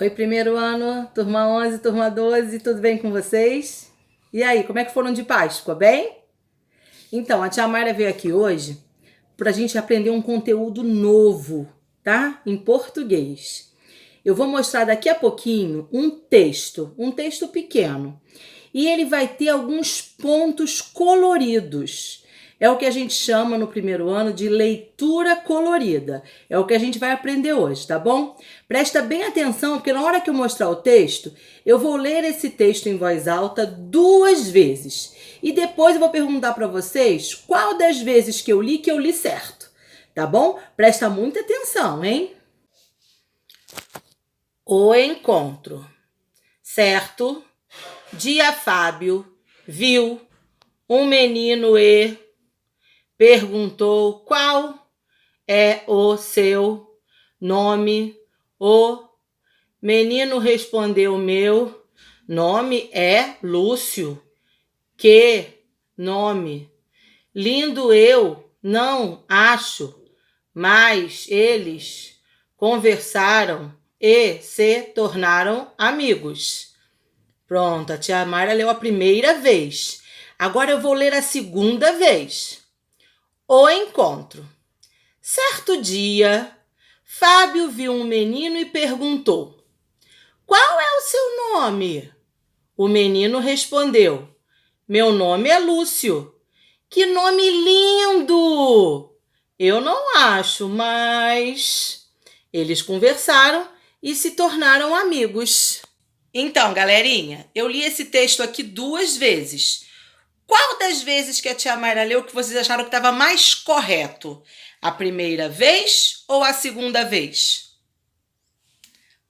Oi, primeiro ano, turma 11, turma 12, tudo bem com vocês? E aí, como é que foram de Páscoa, bem? Então, a tia Mayra veio aqui hoje para a gente aprender um conteúdo novo, tá? Em português. Eu vou mostrar daqui a pouquinho um texto pequeno. E ele vai ter alguns pontos coloridos. É o que a gente chama no primeiro ano de leitura colorida. É o que a gente vai aprender hoje, tá bom? Presta bem atenção, porque na hora que eu mostrar o texto, eu vou ler esse texto em voz alta 2 vezes. E depois eu vou perguntar para vocês qual das vezes que eu li certo. Tá bom? Presta muita atenção, hein? O encontro. Certo dia, Fábio viu um menino e perguntou qual é o seu nome. O menino respondeu: meu nome é Lúcio. Que nome lindo, eu não acho. Mas eles conversaram e se tornaram amigos. Pronto, a tia Mayra leu a primeira vez. Agora eu vou ler a segunda vez. O encontro. Certo dia, Fábio viu um menino e perguntou: qual é o seu nome? O menino respondeu: meu nome é Lúcio. Que nome lindo! Eu não acho, mas eles conversaram e se tornaram amigos. Então, galerinha, eu li esse texto aqui 2 vezes. Qual das vezes que a tia Mayra leu que vocês acharam que estava mais correto? A primeira vez ou a segunda vez?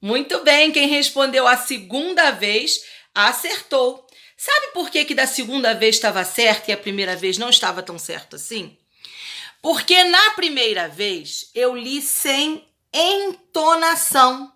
Muito bem, quem respondeu a segunda vez acertou. Sabe por que da segunda vez estava certo e a primeira vez não estava tão certo assim? Porque na primeira vez eu li sem entonação.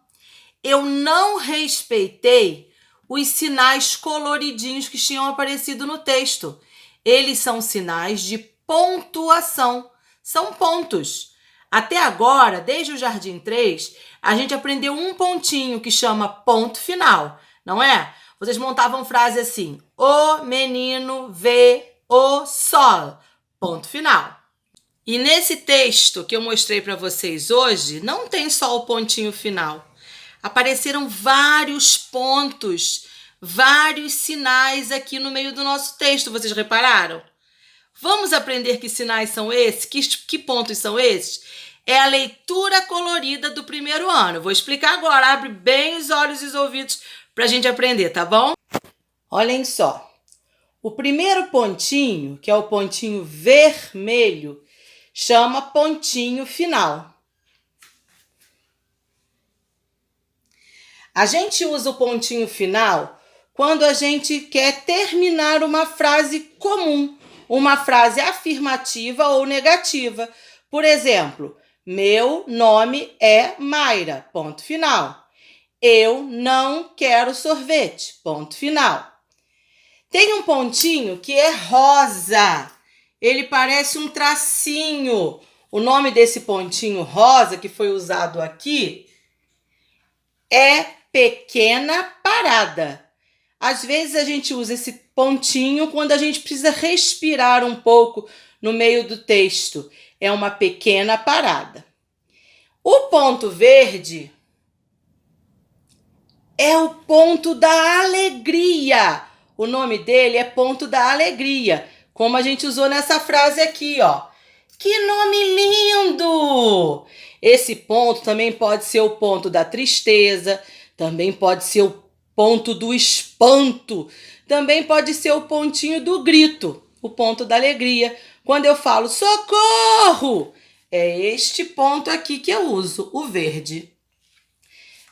Eu não respeitei os sinais coloridinhos que tinham aparecido no texto. Eles são sinais de pontuação. São pontos. Até agora, desde o Jardim 3, a gente aprendeu um pontinho que chama ponto final, não é? Vocês montavam frase assim: o menino vê o sol. Ponto final. E nesse texto que eu mostrei para vocês hoje, não tem só o pontinho final. Apareceram vários pontos, vários sinais aqui no meio do nosso texto, vocês repararam? Vamos aprender que sinais são esses? Que pontos são esses? É a leitura colorida do primeiro ano. Vou explicar agora, abre bem os olhos e os ouvidos para a gente aprender, tá bom? Olhem só. O primeiro pontinho, que é o pontinho vermelho, chama pontinho final. A gente usa o pontinho final quando a gente quer terminar uma frase comum, uma frase afirmativa ou negativa. Por exemplo, meu nome é Mayra, ponto final. Eu não quero sorvete, ponto final. Tem um pontinho que é rosa. Ele parece um tracinho. O nome desse pontinho rosa que foi usado aqui é pequena parada. Às vezes a gente usa esse pontinho quando a gente precisa respirar um pouco no meio do texto. É uma pequena parada. O ponto verde é o ponto da alegria. O nome dele é ponto da alegria, como a gente usou nessa frase aqui, ó. Que nome lindo! Esse ponto também pode ser o ponto da tristeza, também pode ser o ponto do espanto, também pode ser o pontinho do grito, o ponto da alegria. Quando eu falo socorro, é este ponto aqui que eu uso, o verde.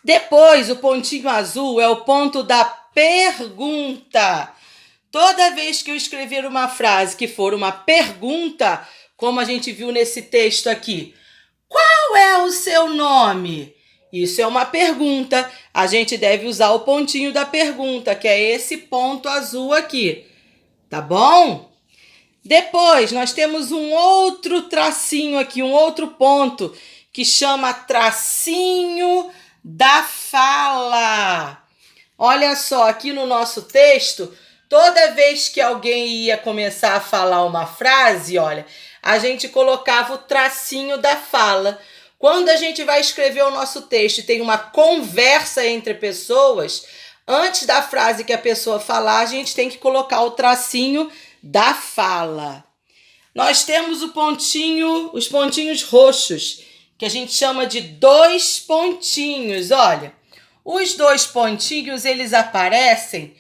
Depois, o pontinho azul é o ponto da pergunta. Toda vez que eu escrever uma frase que for uma pergunta, como a gente viu nesse texto aqui, qual é o seu nome? Isso é uma pergunta. A gente deve usar o pontinho da pergunta, que é esse ponto azul aqui. Tá bom? Depois, nós temos um outro tracinho aqui, um outro ponto, que chama tracinho da fala. Olha só, aqui no nosso texto, toda vez que alguém ia começar a falar uma frase, olha, a gente colocava o tracinho da fala. Quando a gente vai escrever o nosso texto e tem uma conversa entre pessoas, antes da frase que a pessoa falar, a gente tem que colocar o tracinho da fala. Nós temos os pontinhos roxos, que a gente chama de 2 pontinhos. Olha, os 2 pontinhos, eles aparecem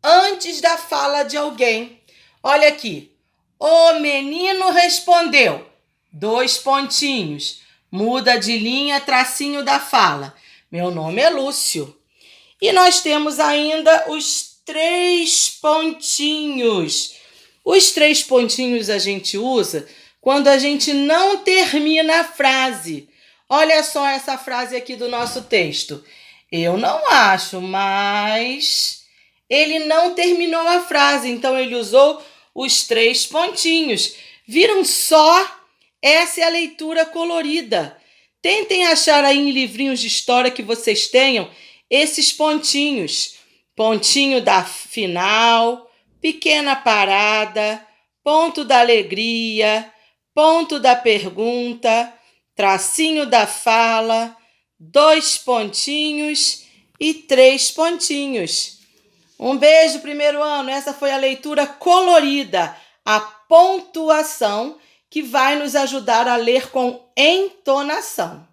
antes da fala de alguém. Olha aqui. O menino respondeu. 2 pontinhos. Muda de linha, tracinho da fala. Meu nome é Lúcio. E nós temos ainda os 3 pontinhos. Os 3 pontinhos a gente usa quando a gente não termina a frase. Olha só essa frase aqui do nosso texto. Eu não acho, mas ele não terminou a frase, então ele usou os 3 pontinhos. Viram só? Essa é a leitura colorida. Tentem achar aí em livrinhos de história que vocês tenham esses pontinhos. Pontinho da final, pequena parada, ponto da alegria, ponto da pergunta, tracinho da fala, 2 pontinhos e 3 pontinhos. Um beijo, primeiro ano. Essa foi a leitura colorida, a pontuação, que vai nos ajudar a ler com entonação.